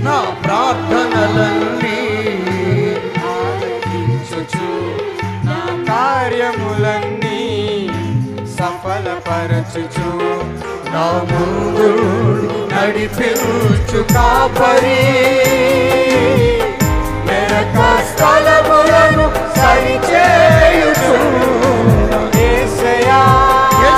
నా ప్రార్థనలన్నీ ఆలకించుచు నా కార్యములన్నీ సఫలపరచుచు నా ముందు నడిపించు కాపరి మెరక స్థలములను సరిచేయుచు యేసయ్యా నా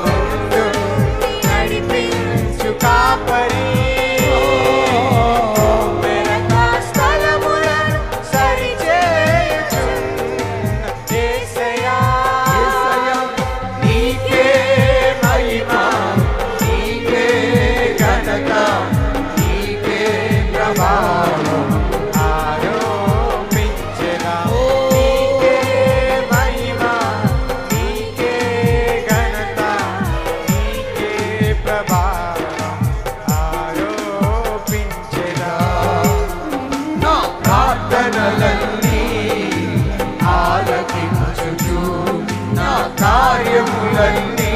ముందు నడిపించు కాపరి మెరక స్థలములను సరిచేయుచు యేసయ్యా నీకే మహిమ నీకే ఘనత నీకే ప్రభావం ఆరోపించెదా నీకే మహిమ నీకే ఘనత నీకే ప్రభావం ఆరోపించెదా నా ప్రార్థనలన్నీ ఆలకించుచు నా కార్యములన్నీ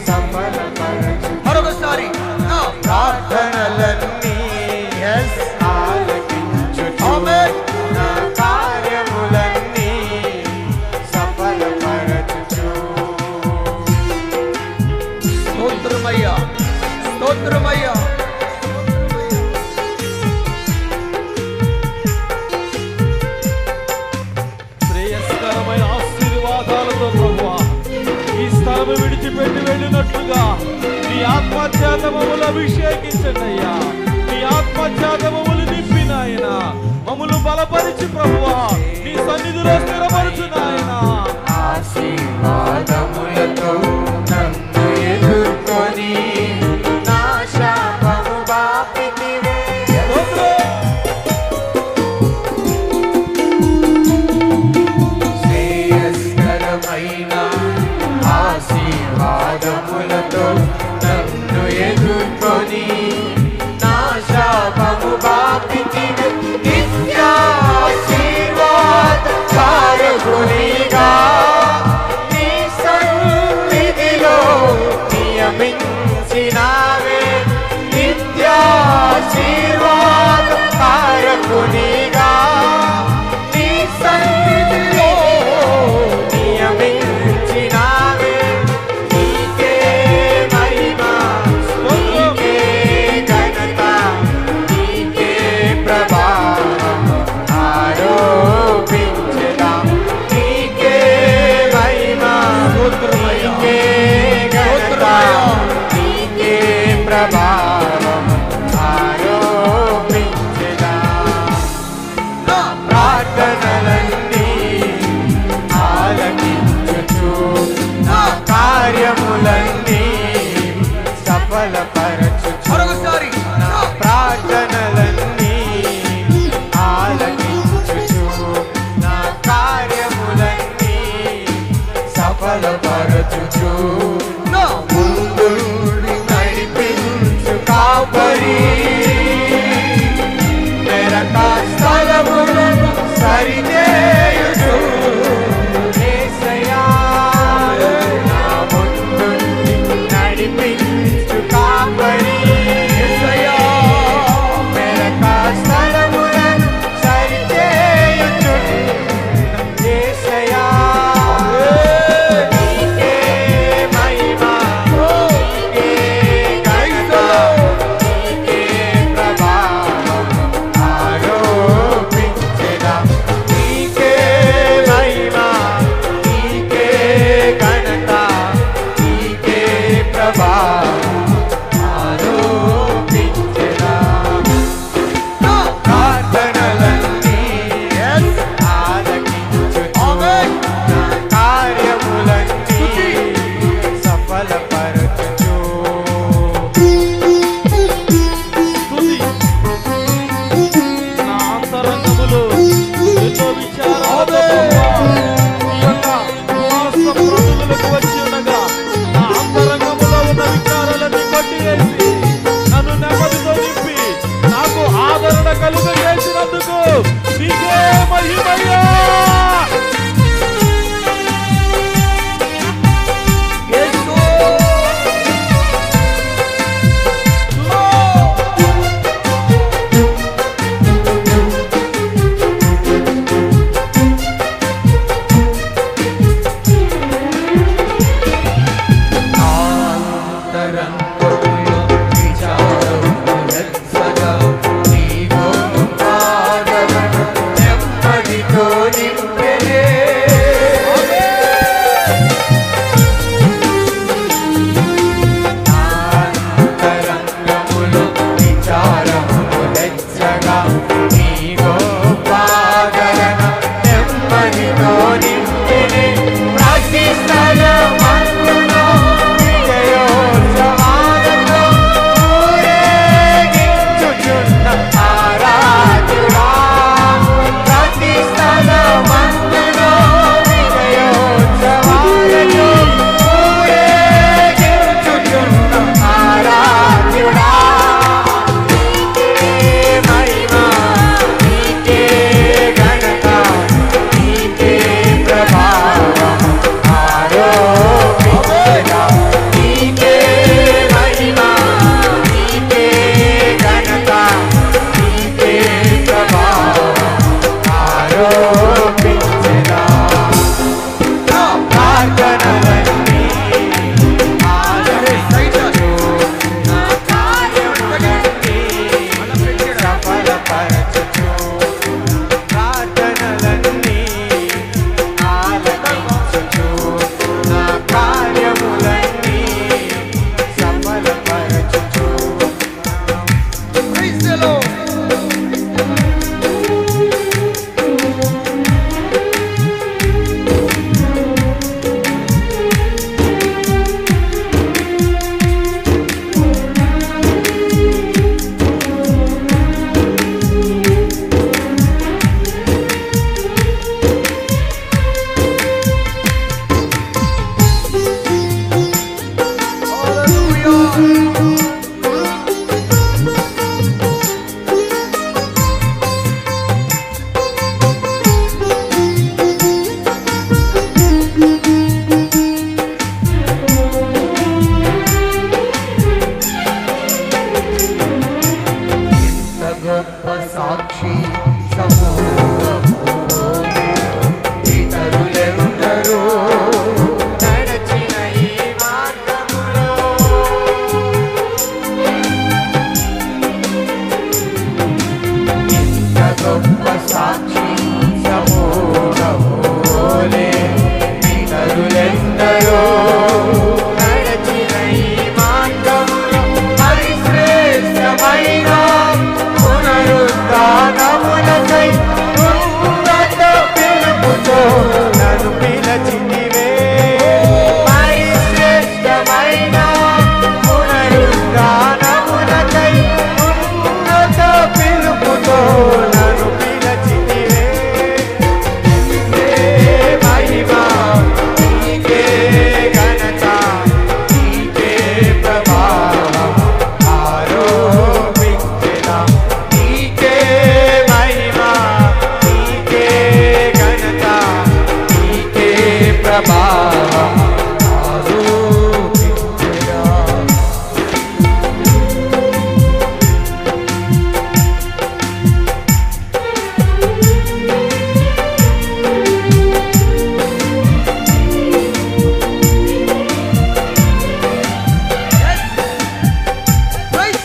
సఫలపరచు మరొకసారి నా ప్రార్థనలన్నీ ఆలకించుచు ఆమేన్. నా కార్యములన్నీ సఫలపరచుచు స్తోత్రమయ్యా స్తోత్రమయ్యా శ్రేయస్కరమైన ఆశీర్వాదాలతో ప్రభువా ఈ స్థలము విడిచిపెట్టి వెళ్ళినట్లుగా నీ ఆత్మచేత మమ్మల్ని అభిషేకించండి అయ్యా. నీ ఆత్మచేత మమ్మల్ని నింపి నాయన మమ్మల్ని బలపరిచి ప్రభువా నీ సన్నిధిలో స్థిరపరచు నాయన. ఆశీర్వాదములతో నన్ను ఎదుర్కొని నా శాపము బాపితివే శ్రేయస్కరమైన ఆశీర్వాదములతో నన్ను ఎదుర్కొని నా శాపము బాపితివే నిత్యాశీర్వాద కారకునిగా నీ సన్నిధిలో నియమించినావే నిత్యాశీర్వాద కారకునిగా నీ సన్నిధిలో నియమించినావే నీకే మహిమ నీకే ఘనత నీకే ప్రభావం ఆరోపించెదా నీకే మహిమ నీకే ఘనత నీకే ప్రభావం ఆరోపించెదా నా ప్రార్థనలన్నీ ఆలకించుచు నా కార్యములన్నీ సఫలపరచుచు మరొకసారి నా ప్రార్థనలన్నీ ఆలకించుచు నా కార్యములన్నీ సఫలపరచుచు నా ముందు నడిపించు కాపరి మెరక స్థలములను సరిచేయుచు యేసయ్యా నా ముందు నడిపించు కాపరి యేసయ్యా మెరక స్థలములను సరిచేయుచు యేసయ్యా నీకే మహిమ నీకే ఘనత నీకే సాక్షి సమూహము ఇతరులెందరూ నడచిన ఈ మార్గములో ఇంత గొప్ప సాక్షి సమూహములే ఇతరులెందరో నడచిన ఈ మార్గములో పరిశ్రేష్టమైన పునరుద్ధానములకై ఉన్నత పిలుపుతో నన్ను పిలచితివే. పరిశ్రేష్టమైన పునరుద్ధానములకై ఉన్నత పిలుపుతో నన్ను పిలచితివే. నీకే మహిమ, నీకే ఘనత, నీకే ప్రభావం ఆరోపించెదా. నీకే మహిమ, నీకే ఘనత, నీకే ప్రభావం ఆరోపించెదా. Praise.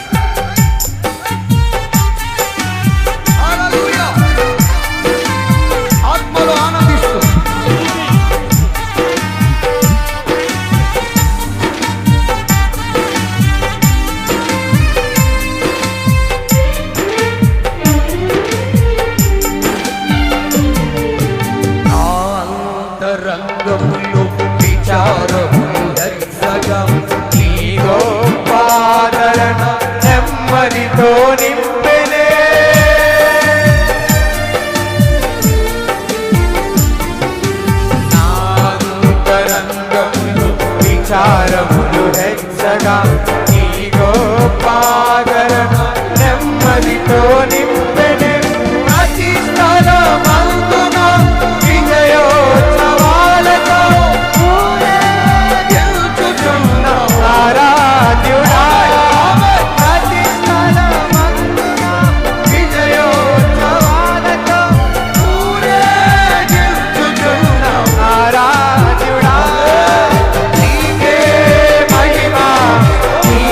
Hallelujah. ఆత్మలో ఆనందిస్తూ నా అంతరంగములో విచారములు దర్శగా నీ గొప్ప ఆదరణ నెమ్మదితో నింపెనే. నా అంతరంగములో విచారములు హెచ్చగా నీ గొప్ప ఆదరణ నెమ్మదితో నింపెనే. ప్రతి స్థలమందున విజయోత్సవాలతో ఊరేగించుచున్న ఆరాధ్యుడా. ప్రతి స్థలమందున విజయోత్సవాలతో ఊరేగించుచున్న ఆరాధ్యుడా. నీకే మహిమ, నీకే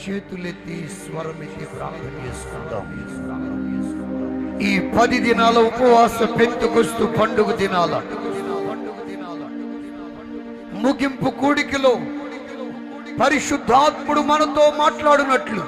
చేతులెత్తి స్వరమెత్తి ప్రార్థన చేసుకుందాం. ఈ 10 దినాల ఉపవాస పెంతెకొస్తు పండుగ దినాల ముగింపు కూడికలో పరిశుద్ధాత్ముడు మనతో మాట్లాడినట్లు